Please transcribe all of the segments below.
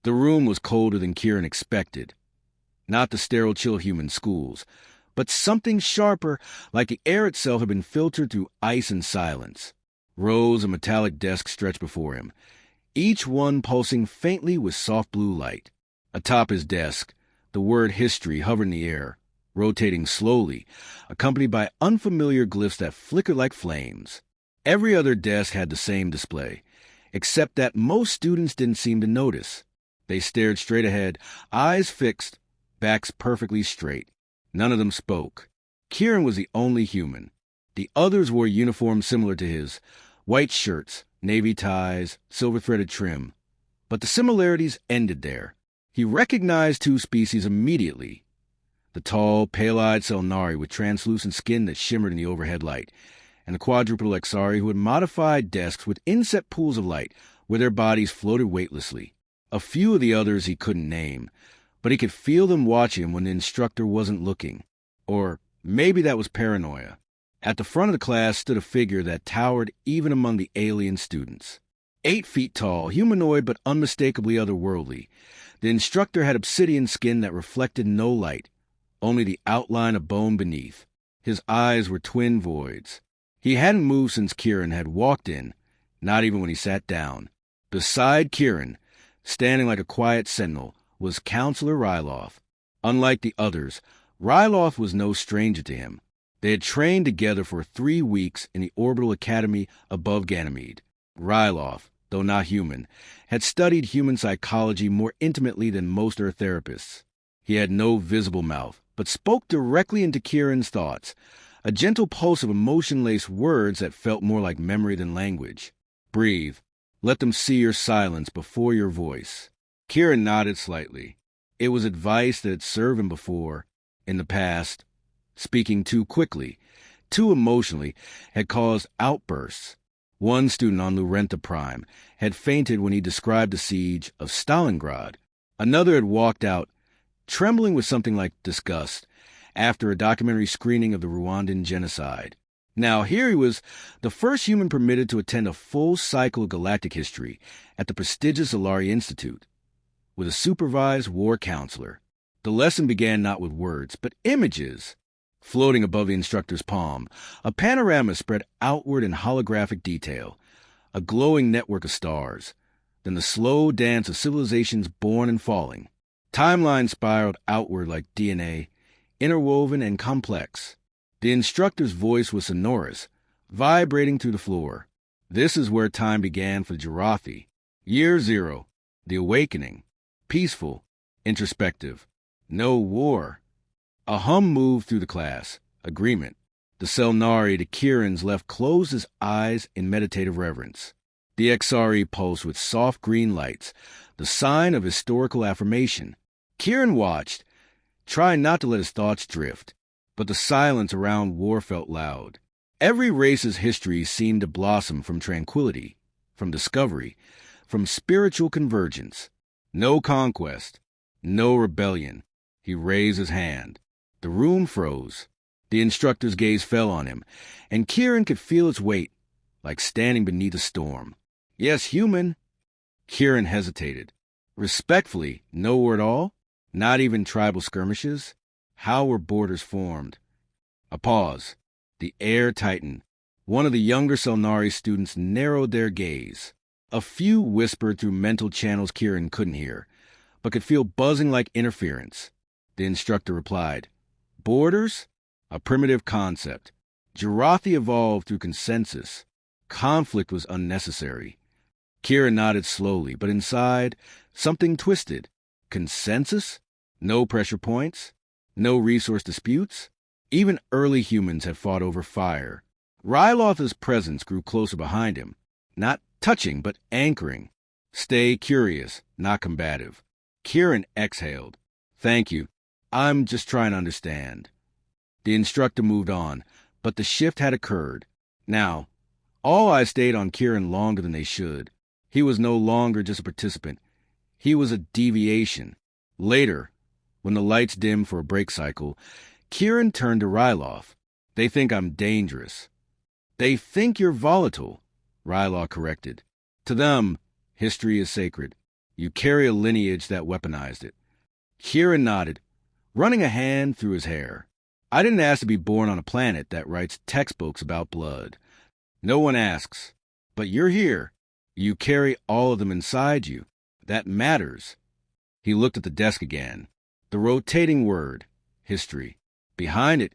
The room was colder than Kieran expected. Not the sterile chill human schools, but something sharper, like the air itself had been filtered through ice and silence. Rows of metallic desks stretched before him, each one pulsing faintly with soft blue light. Atop his desk, the word history hovered in the air, rotating slowly, accompanied by unfamiliar glyphs that flickered like flames. Every other desk had the same display, except that most students didn't seem to notice. They stared straight ahead, eyes fixed, backs perfectly straight. None of them spoke. Kieran was the only human. The others wore uniforms similar to his, white shirts, navy ties, silver-threaded trim. But the similarities ended there. He recognized two species immediately. The tall, pale-eyed Selnari with translucent skin that shimmered in the overhead light, and the quadrupedal Exari who had modified desks with inset pools of light where their bodies floated weightlessly. A few of the others he couldn't name, but he could feel them watching him when the instructor wasn't looking. Or maybe that was paranoia. At the front of the class stood a figure that towered even among the alien students. 8 feet tall, humanoid but unmistakably otherworldly. The instructor had obsidian skin that reflected no light, only the outline of bone beneath. His eyes were twin voids. He hadn't moved since Kieran had walked in, not even when he sat down. Beside Kieran, standing like a quiet sentinel, was Counselor Ryloth. Unlike the others, Ryloth was no stranger to him. They had trained together for 3 weeks in the orbital academy above Ganymede. Ryloth, though not human, had studied human psychology more intimately than most Earth therapists. He had no visible mouth, but spoke directly into Kieran's thoughts, a gentle pulse of emotion-laced words that felt more like memory than language. Breathe. Let them see your silence before your voice. Kieran nodded slightly. It was advice that had served him before, in the past. Speaking too quickly, too emotionally, had caused outbursts. One student on Lurenta Prime had fainted when he described the siege of Stalingrad. Another had walked out, trembling with something like disgust, after a documentary screening of the Rwandan genocide. Now, here he was, the first human permitted to attend a full cycle of galactic history at the prestigious Alari Institute, with a supervised war counselor. The lesson began not with words, but images. Floating above the instructor's palm, a panorama spread outward in holographic detail, a glowing network of stars, then the slow dance of civilizations born and falling. Timelines spiraled outward like DNA, interwoven and complex. The instructor's voice was sonorous, vibrating through the floor. This is where time began for Jarathi. Year 0, the awakening. Peaceful, introspective. No war. A hum moved through the class. Agreement. The Selnari to Kieran's left closed his eyes in meditative reverence. The Exari pulsed with soft green lights, the sign of historical affirmation. Kieran watched, trying not to let his thoughts drift, but the silence around war felt loud. Every race's history seemed to blossom from tranquility, from discovery, from spiritual convergence. No conquest, no rebellion. He raised his hand. The room froze. The instructor's gaze fell on him, and Kieran could feel its weight, like standing beneath a storm. Yes, human. Kieran hesitated. Respectfully, no war at all? Not even tribal skirmishes? How were borders formed? A pause. The air tightened. One of the younger Selnari students narrowed their gaze. A few whispered through mental channels Kieran couldn't hear, but could feel buzzing like interference. The instructor replied, Borders? A primitive concept. Jarathi evolved through consensus. Conflict was unnecessary. Kieran nodded slowly, but inside, something twisted. Consensus? No pressure points? No resource disputes? Even early humans had fought over fire. Ryloth's presence grew closer behind him, not touching, but anchoring. Stay curious, not combative. Kieran exhaled. Thank you. I'm just trying to understand. The instructor moved on, but the shift had occurred. Now, all eyes stayed on Kieran longer than they should. He was no longer just a participant. He was a deviation. Later, when the lights dimmed for a break cycle, Kieran turned to Ryloth. They think I'm dangerous. They think you're volatile, Ryloth corrected. To them, history is sacred. You carry a lineage that weaponized it. Kieran nodded, running a hand through his hair. I didn't ask to be born on a planet that writes textbooks about blood. No one asks. But you're here. You carry all of them inside you. That matters. He looked at the desk again. The rotating word, history. Behind it,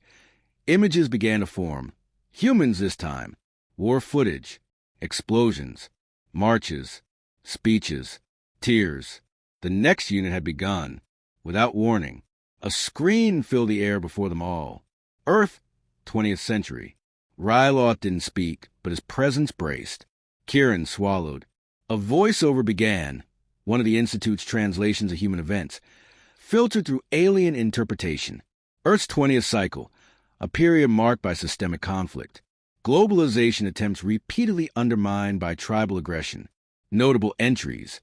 images began to form. Humans this time. War footage. Explosions. Marches. Speeches. Tears. The next unit had begun. Without warning. A scream filled the air before them all. Earth, 20th century. Ryloth didn't speak, but his presence braced. Kieran swallowed. A voiceover began, one of the Institute's translations of human events, filtered through alien interpretation. Earth's 20th cycle, a period marked by systemic conflict. Globalization attempts repeatedly undermined by tribal aggression. Notable entries: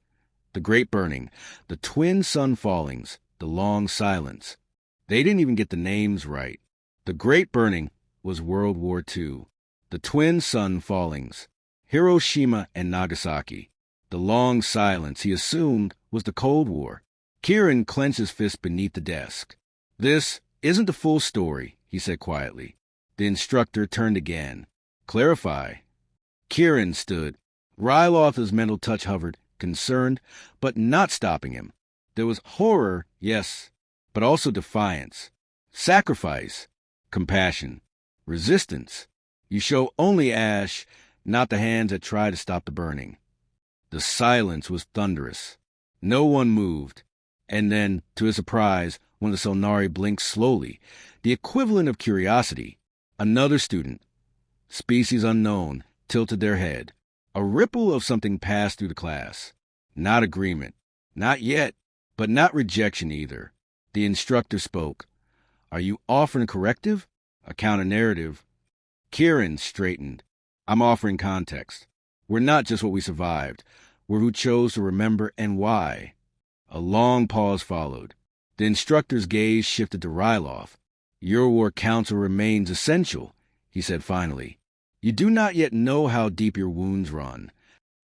the Great Burning, the Twin Sun Fallings, the Long Silence. They didn't even get the names right. The Great Burning was World War II. The Twin Sun Fallings, Hiroshima and Nagasaki. The Long Silence, he assumed, was the Cold War. Kieran clenched his fist beneath the desk. This isn't the full story, he said quietly. The instructor turned again. Clarify. Kieran stood. Ryloth's mental touch hovered, concerned, but not stopping him. There was horror, yes, but also defiance. Sacrifice. Compassion. Resistance. You show only ash, not the hands that try to stop the burning. The silence was thunderous. No one moved. And then, to his surprise, when the Solnari blinked slowly, the equivalent of curiosity, another student, species unknown, tilted their head. A ripple of something passed through the class. Not agreement. Not yet, but not rejection either. The instructor spoke. Are you offering a corrective? A counter-narrative? Kieran straightened. I'm offering context. We're not just what we survived. We're who chose to remember and why. A long pause followed. The instructor's gaze shifted to Ryloth. Your war counsel remains essential, he said finally. You do not yet know how deep your wounds run.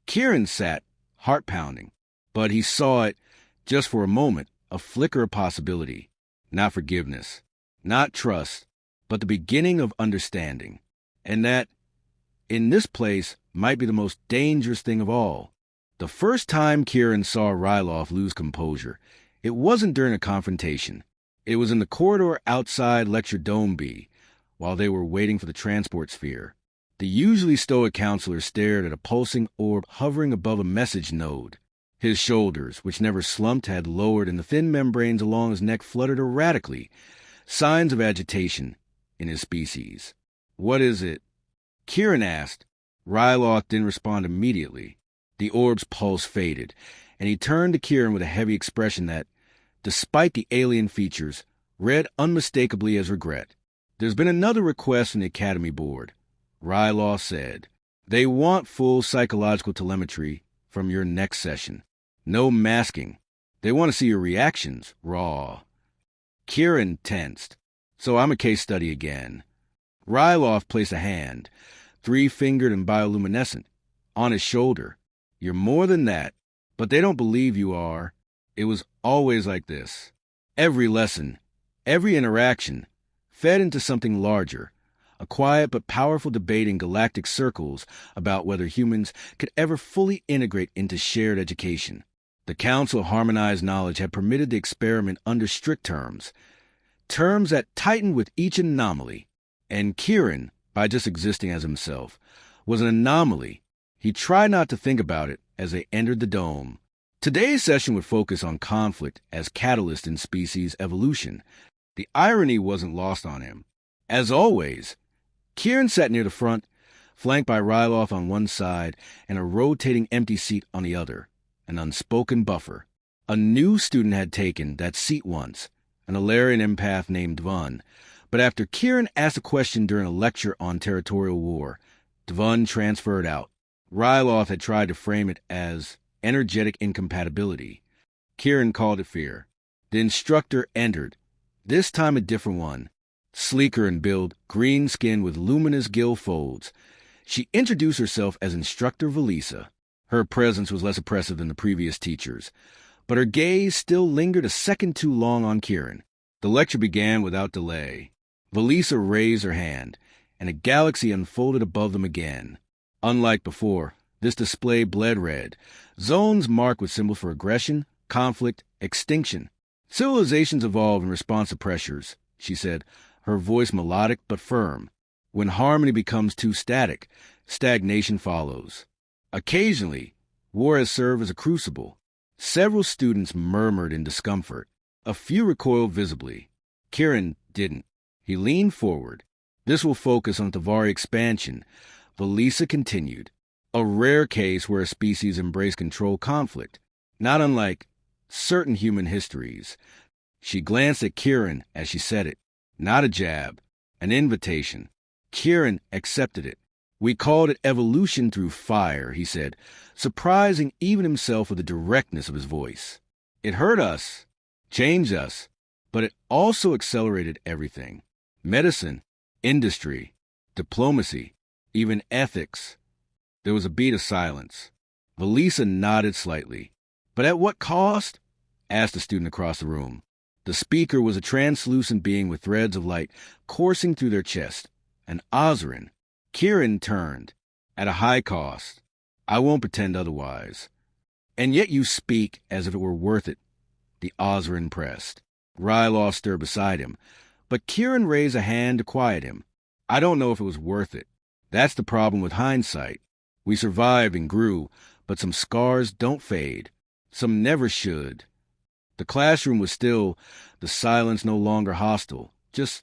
Kieran sat, heart pounding, but he saw it, just for a moment, a flicker of possibility. Not forgiveness, not trust, but the beginning of understanding. And that, in this place, might be the most dangerous thing of all. The first time Kieran saw Ryloth lose composure, it wasn't during a confrontation. It was in the corridor outside Lecture Dome B, while they were waiting for the transport sphere. The usually stoic counselor stared at a pulsing orb hovering above a message node. His shoulders, which never slumped, had lowered, and the thin membranes along his neck fluttered erratically, signs of agitation in his species. What is it? Kieran asked. Ryloth didn't respond immediately. The orb's pulse faded, and he turned to Kieran with a heavy expression that, despite the alien features, read unmistakably as regret. There's been another request from the Academy Board, Ryloth said. They want full psychological telemetry from your next session. No masking. They want to see your reactions, raw. Kieran tensed. So I'm a case study again. Ryloth placed a hand, 3-fingered and bioluminescent, on his shoulder. You're more than that, but they don't believe you are. It was always like this. Every lesson, every interaction, fed into something larger, a quiet but powerful debate in galactic circles about whether humans could ever fully integrate into shared education. The Council of Harmonized Knowledge had permitted the experiment under strict terms that tightened with each anomaly, and Kieran, by just existing as himself, was an anomaly. He tried not to think about it as they entered the dome. Today's session would focus on conflict as catalyst in species evolution. The irony wasn't lost on him. As always, Kieran sat near the front, flanked by Ryloth on one side and a rotating empty seat on the other, an unspoken buffer. A new student had taken that seat once, an Alarian empath named Dvun, but after Kieran asked a question during a lecture on territorial war, Dvun transferred out. Ryloth had tried to frame it as energetic incompatibility. Kieran called it fear. The instructor entered, this time a different one, sleeker in build, green skin with luminous gill folds. She introduced herself as Instructor Valisa. Her presence was less oppressive than the previous teachers, but her gaze still lingered a second too long on Kieran. The lecture began without delay. Valisa raised her hand, and a galaxy unfolded above them again. Unlike before, this display bled red, zones marked with symbols for aggression, conflict, extinction. Civilizations evolve in response to pressures, she said, her voice melodic but firm. When harmony becomes too static, stagnation follows. Occasionally, war has served as a crucible. Several students murmured in discomfort. A few recoiled visibly. Kieran didn't. He leaned forward. This will focus on Tavari expansion, Valisa continued. A rare case where a species embraced controlled conflict, not unlike certain human histories. She glanced at Kieran as she said it. Not a jab, an invitation. Kieran accepted it. We called it evolution through fire, he said, surprising even himself with the directness of his voice. It hurt us, changed us, but it also accelerated everything. Medicine, industry, diplomacy, even ethics. There was a beat of silence. Valisa nodded slightly. But at what cost? Asked a student across the room. The speaker was a translucent being with threads of light coursing through their chest. An Ozran. Kieran turned. At a high cost. I won't pretend otherwise. And yet you speak as if it were worth it, the Ozran pressed. Ryloth stirred beside him, but Kieran raised a hand to quiet him. I don't know if it was worth it. That's the problem with hindsight. We survived and grew, but some scars don't fade. Some never should. The classroom was still, the silence no longer hostile, just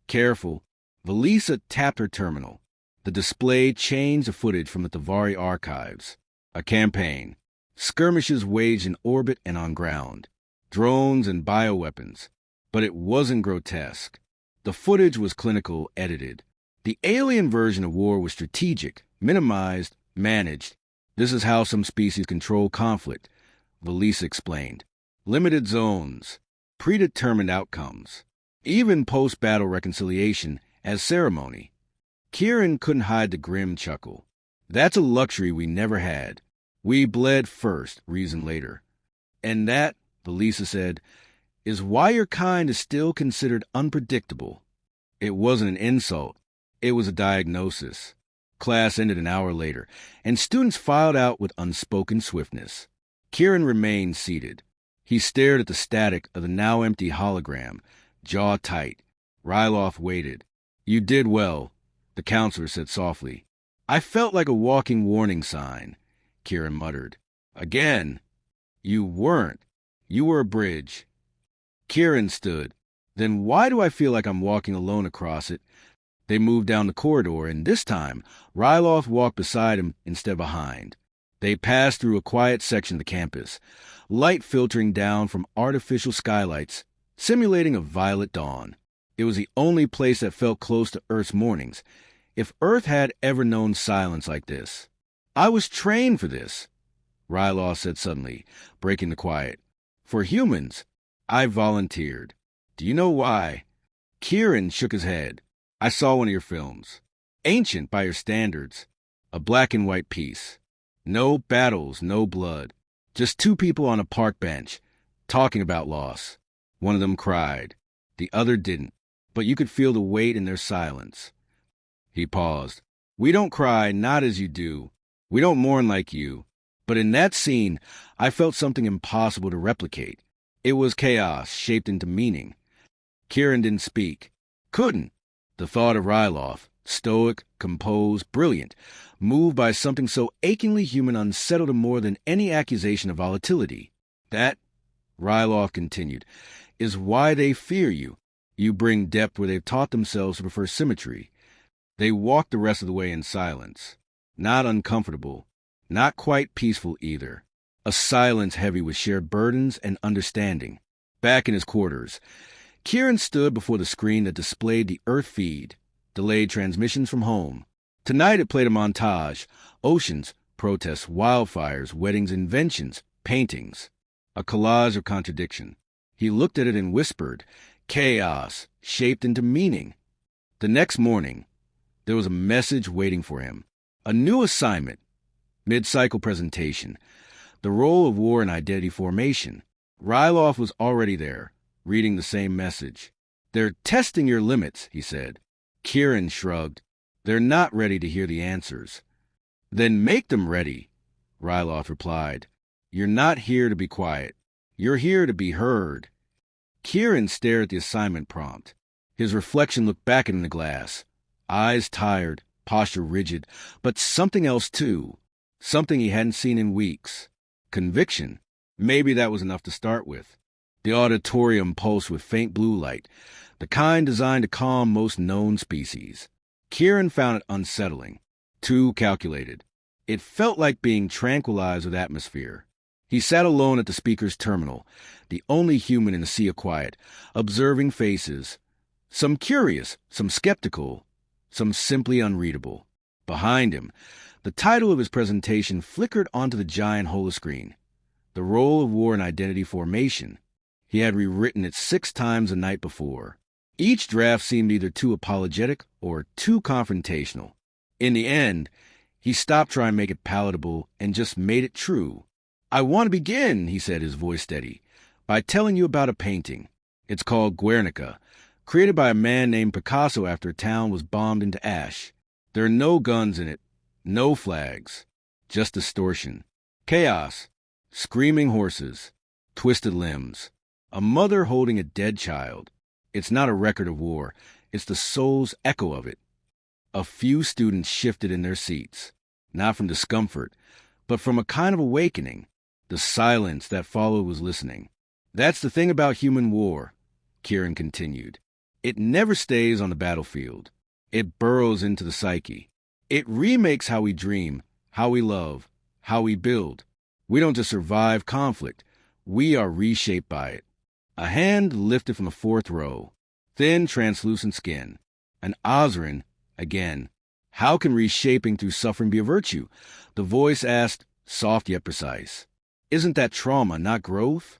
careful. Valisa tapped her terminal. The display changed the footage from the Tavari archives. A campaign. Skirmishes waged in orbit and on ground. Drones and bioweapons. But it wasn't grotesque. The footage was clinical, edited. The alien version of war was strategic, minimized, managed. This is how some species control conflict, Valisa explained. Limited zones, predetermined outcomes, even post-battle reconciliation as ceremony. Kieran couldn't hide the grim chuckle. That's a luxury we never had. We bled first, reasoned later. And that, Valisa said, is why your kind is still considered unpredictable. It wasn't an insult. It was a diagnosis. Class ended an hour later, and students filed out with unspoken swiftness. Kieran remained seated. He stared at the static of the now empty hologram, jaw tight. Ryloth waited. You did well, the counselor said softly. I felt like a walking warning sign, Kieran muttered. Again. You weren't. You were a bridge. Kieran stood. Then why do I feel like I'm walking alone across it? They moved down the corridor, and this time, Ryloth walked beside him instead of behind. They passed through a quiet section of the campus, light filtering down from artificial skylights, simulating a violet dawn. It was the only place that felt close to Earth's mornings, if Earth had ever known silence like this. I was trained for this, Ryloth said suddenly, breaking the quiet. For humans, I volunteered. Do you know why? Kieran shook his head. I saw one of your films. Ancient by your standards. A black and white piece. No battles, no blood. Just two people on a park bench, talking about loss. One of them cried. The other didn't, but you could feel the weight in their silence. He paused. We don't cry, not as you do. We don't mourn like you. But in that scene, I felt something impossible to replicate. It was chaos shaped into meaning. Kieran didn't speak. Couldn't. The thought of Ryloth, stoic, composed, brilliant, moved by something so achingly human unsettled him more than any accusation of volatility. That, Ryloth continued, is why they fear you. You bring depth where they've taught themselves to prefer symmetry. They walked the rest of the way in silence. Not uncomfortable, not quite peaceful either. A silence heavy with shared burdens and understanding. Back in his quarters, Kieran stood before the screen that displayed the Earth feed, delayed transmissions from home. Tonight it played a montage, oceans, protests, wildfires, weddings, inventions, paintings. A collage of contradiction. He looked at it and whispered, chaos, shaped into meaning. The next morning, there was a message waiting for him. A new assignment. Mid-cycle presentation. The role of war in identity formation. Ryloff was already there, reading the same message. They're testing your limits, he said. Kieran shrugged. They're not ready to hear the answers. Then make them ready, Ryloff replied. You're not here to be quiet. You're here to be heard. Kieran stared at the assignment prompt. His reflection looked back in the glass. Eyes tired, posture rigid, but something else too. Something he hadn't seen in weeks. Conviction. Maybe that was enough to start with. The auditorium pulsed with faint blue light, the kind designed to calm most known species. Kieran found it unsettling. Too calculated. It felt like being tranquilized with atmosphere. He sat alone at the speaker's terminal, the only human in a sea of quiet, observing faces. Some curious, some skeptical, some simply unreadable. Behind him, the title of his presentation flickered onto the giant holoscreen. The role of war in identity formation. He had rewritten it 6 times the night before. Each draft seemed either too apologetic or too confrontational. In the end, he stopped trying to make it palatable and just made it true. I want to begin, he said, his voice steady, by telling you about a painting. It's called Guernica, created by a man named Picasso after a town was bombed into ash. There are no guns in it, no flags, just distortion, chaos, screaming horses, twisted limbs, a mother holding a dead child. It's not a record of war, it's the soul's echo of it. A few students shifted in their seats, not from discomfort, but from a kind of awakening. The silence that followed was listening. That's the thing about human war, Kieran continued. It never stays on the battlefield. It burrows into the psyche. It remakes how we dream, how we love, how we build. We don't just survive conflict. We are reshaped by it. A hand lifted from the 4th row. Thin, translucent skin. An Ozrin, again. How can reshaping through suffering be a virtue? The voice asked, soft yet precise. Isn't that trauma, not growth?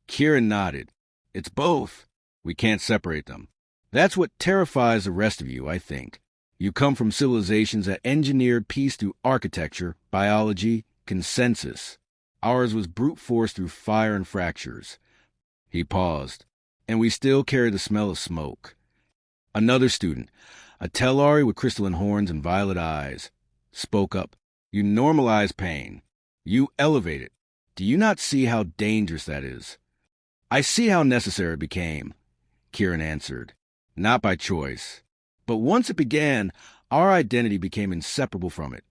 Kieran nodded. It's both. We can't separate them. That's what terrifies the rest of you, I think. You come from civilizations that engineered peace through architecture, biology, consensus. Ours was brute force through fire and fractures. He paused. And we still carry the smell of smoke. Another student, a Telari with crystalline horns and violet eyes, spoke up. You normalize pain. You elevate it. Do you not see how dangerous that is? I see how necessary it became, Kieran answered. Not by choice. But once it began, our identity became inseparable from it.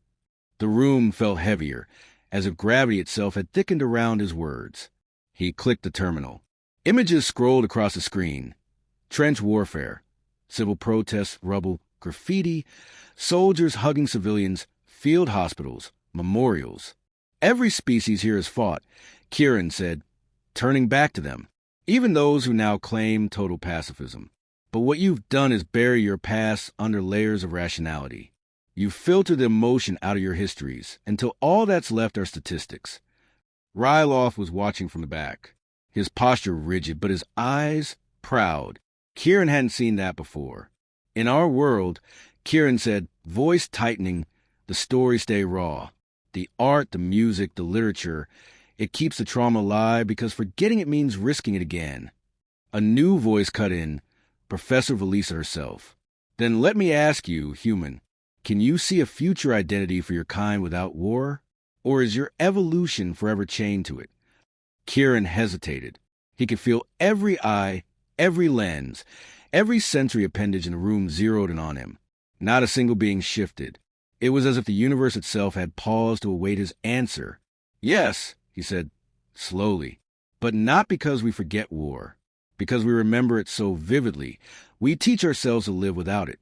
The room felt heavier, as if gravity itself had thickened around his words. He clicked the terminal. Images scrolled across the screen. Trench warfare, civil protests, rubble, graffiti, soldiers hugging civilians, field hospitals, memorials. Every species here has fought, Kieran said, turning back to them, even those who now claim total pacifism. But what you've done is bury your past under layers of rationality. You filter the emotion out of your histories until all that's left are statistics. Ryloff was watching from the back, his posture rigid, but his eyes proud. Kieran hadn't seen that before. In our world, Kieran said, voice tightening, the stories stay raw. The art, the music, the literature, it keeps the trauma alive because forgetting it means risking it again. A new voice cut in, Professor Valisa herself. Then let me ask you, human, can you see a future identity for your kind without war? Or is your evolution forever chained to it? Kieran hesitated. He could feel every eye, every lens, every sensory appendage in the room zeroed in on him. Not a single being shifted. It was as if the universe itself had paused to await his answer. Yes, he said, slowly, but not because we forget war. Because we remember it so vividly, we teach ourselves to live without it.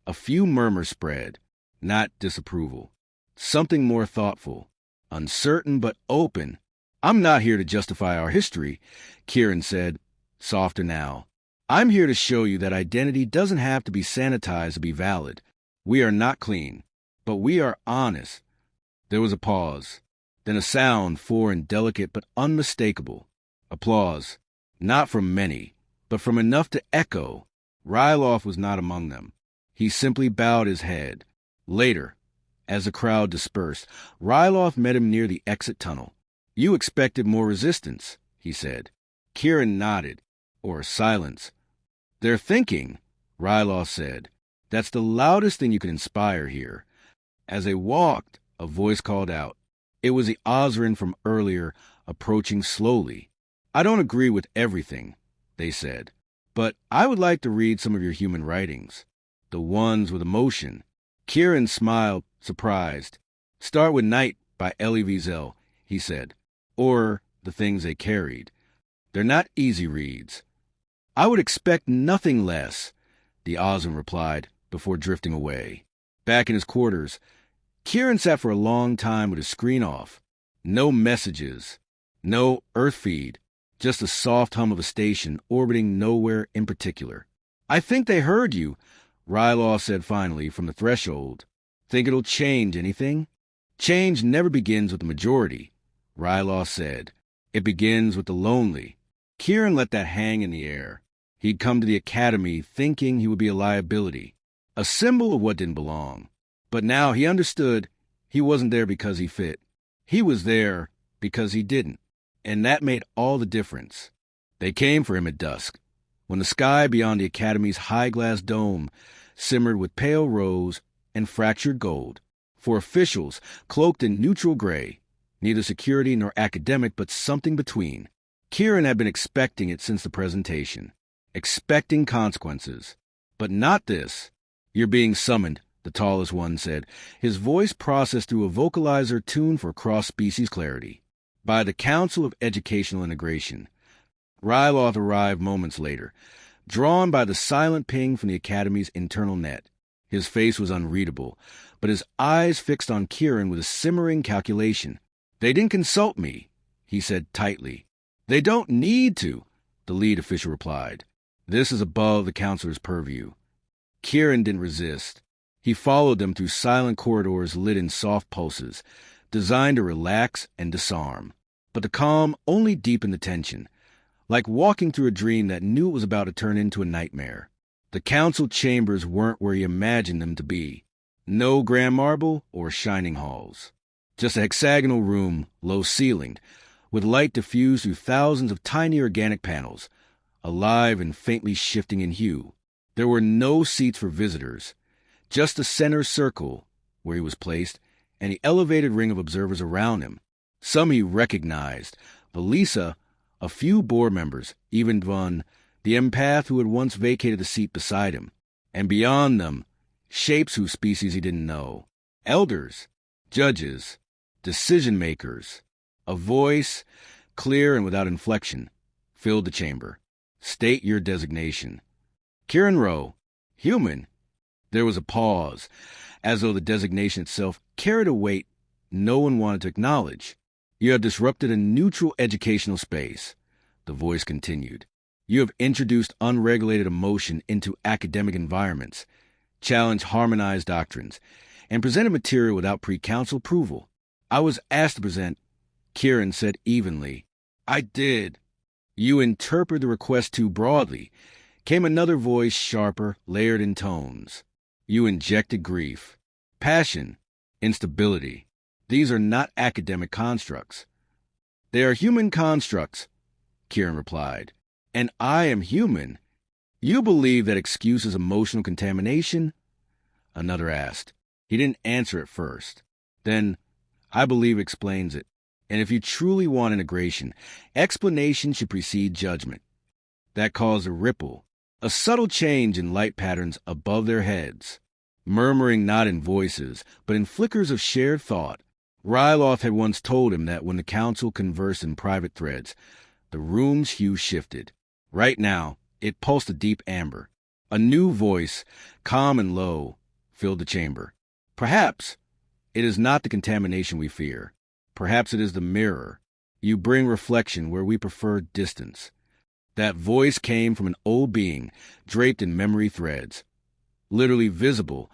A few murmurs spread, not disapproval. Something more thoughtful, uncertain but open. I'm not here to justify our history, Kieran said, softer now. I'm here to show you that identity doesn't have to be sanitized to be valid. We are not clean, but we are honest. There was a pause, then a sound, foreign, delicate, but unmistakable. Applause. Not from many, but from enough to echo. Ryloff was not among them. He simply bowed his head. Later, As the crowd dispersed, Ryloth met him near the exit tunnel. "You expected more resistance," he said. Kieran nodded, or silence. "They're thinking," Ryloth said. "That's the loudest thing you can inspire here." As they walked, a voice called out. It was the Ozrin from earlier, approaching slowly. "I don't agree with everything," they said, "but I would like to read some of your human writings. The ones with emotion." Kieran smiled, surprised. "Start with Night by Elie Wiesel," he said, "or The Things They Carried. They're not easy reads." "I would expect nothing less," the Ozrin replied, before drifting away. Back in his quarters, Kieran sat for a long time with his screen off. No messages, no Earth feed, just the soft hum of a station orbiting nowhere in particular. "I think they heard you," Ryloth said finally from the threshold. "Think it'll change anything?" "Change never begins with the majority," Ryloth said. "It begins with the lonely." Kieran let that hang in the air. He'd come to the academy thinking he would be a liability, a symbol of what didn't belong. But now he understood he wasn't there because he fit. He was there because he didn't. And that made all the difference. They came for him at dusk, when the sky beyond the academy's high-glass dome simmered with pale rose and fractured gold. For officials, cloaked in neutral gray, neither security nor academic, but something between. Kieran had been expecting it since the presentation, expecting consequences. But not this. "You're being summoned," the tallest one said, his voice processed through a vocalizer tuned for cross-species clarity. "By the Council of Educational Integration." Ryloth arrived moments later, drawn by the silent ping from the Academy's internal net. His face was unreadable, but his eyes fixed on Kieran with a simmering calculation. "They didn't consult me," he said tightly. "They don't need to," the lead official replied. "This is above the counselor's purview." Kieran didn't resist. He followed them through silent corridors lit in soft pulses, designed to relax and disarm. But the calm only deepened the tension, like walking through a dream that knew it was about to turn into a nightmare. The council chambers weren't where he imagined them to be. No grand marble or shining halls. Just a hexagonal room, low-ceilinged, with light diffused through thousands of tiny organic panels, alive and faintly shifting in hue. There were no seats for visitors, just the center circle where he was placed and the elevated ring of observers around him. Some he recognized, Belisa, a few board members, even Dvun, the empath who had once vacated the seat beside him, and beyond them, shapes whose species he didn't know. Elders, judges, decision-makers. A voice, clear and without inflection, filled the chamber. "State your designation." "Kieran Rowe, human." There was a pause, as though the designation itself carried a weight no one wanted to acknowledge. "You have disrupted a neutral educational space," the voice continued. "You have introduced unregulated emotion into academic environments, challenged harmonized doctrines, and presented material without pre-council approval." "I was asked to present," Kieran said evenly. "I did." "You interpret the request too broadly," came another voice, sharper, layered in tones. "You injected grief, passion, instability. These are not academic constructs." "They are human constructs," Kieran replied. "And I am human." "You believe that excuse is emotional contamination?" Another asked. He didn't answer at first. Then, "I believe it explains it. And if you truly want integration, explanation should precede judgment." That caused a ripple, a subtle change in light patterns above their heads, murmuring not in voices, but in flickers of shared thought. Ryloth had once told him that when the council conversed in private threads, the room's hue shifted. Right now, it pulsed a deep amber. A new voice, calm and low, filled the chamber. "Perhaps it is not the contamination we fear. Perhaps it is the mirror. You bring reflection where we prefer distance." That voice came from an old being, draped in memory threads. Literally visible,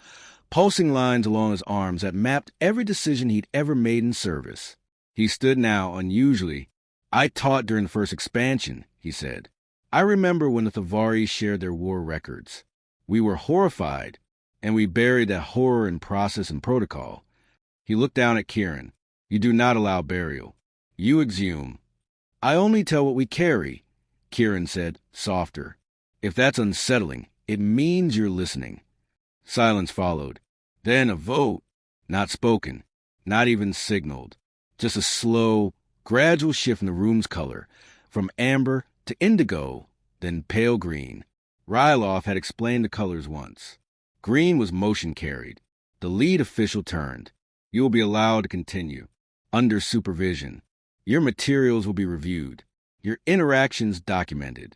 pulsing lines along his arms that mapped every decision he'd ever made in service. He stood now unusually. "I taught during the first expansion," he said. "I remember when the Thavari shared their war records. We were horrified, and we buried that horror in process and protocol. He looked down at Kieran. You do not allow burial. You exhume. I only tell what we carry, Kieran said, softer. If that's unsettling, it means you're listening. Silence followed. Then a vote. Not spoken. Not even signaled. Just a slow, gradual shift in the room's color, from amber to indigo, then pale green. Ryloff had explained the colors once. Green was motion carried. The lead official turned. You will be allowed to continue. Under supervision. Your materials will be reviewed. Your interactions documented.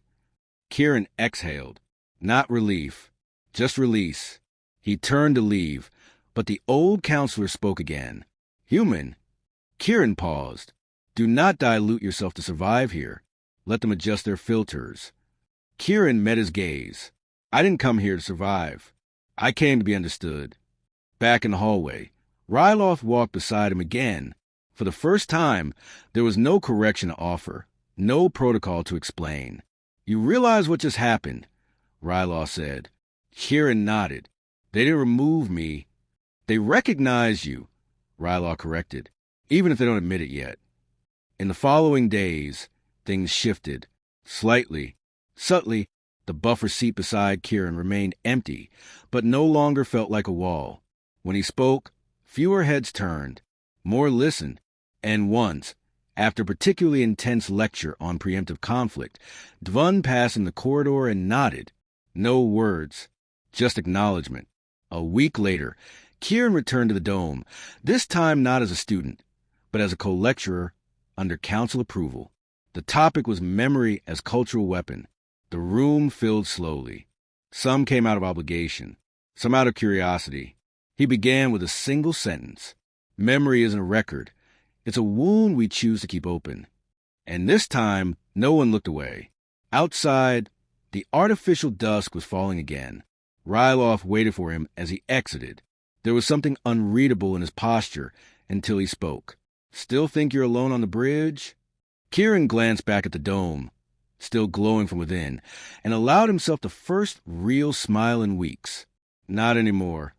Kieran exhaled. Not relief. Just release. He turned to leave, but the old counselor spoke again. Human. Kieran paused. Do not dilute yourself to survive here. Let them adjust their filters. Kieran met his gaze. I didn't come here to survive. I came to be understood. Back in the hallway, Ryloff walked beside him again. For the first time, there was no correction to offer, no protocol to explain. You realize what just happened, Ryloff said. Kieran nodded. They didn't remove me. They recognize you, Ryloff corrected, even if they don't admit it yet. In the following days, things shifted. Slightly, subtly, the buffer seat beside Kieran remained empty, but no longer felt like a wall. When he spoke, fewer heads turned, more listened, and once, after a particularly intense lecture on preemptive conflict, Dvun passed in the corridor and nodded. No words, just acknowledgement. A week later, Kieran returned to the dome, this time not as a student, but as a co-lecturer under council approval. The topic was memory as cultural weapon. The room filled slowly. Some came out of obligation, some out of curiosity. He began with a single sentence. Memory isn't a record. It's a wound we choose to keep open. And this time, no one looked away. Outside, the artificial dusk was falling again. Ryloff waited for him as he exited. There was something unreadable in his posture until he spoke. Still think you're alone on the bridge? Kieran glanced back at the dome, still glowing from within, and allowed himself the first real smile in weeks. Not anymore.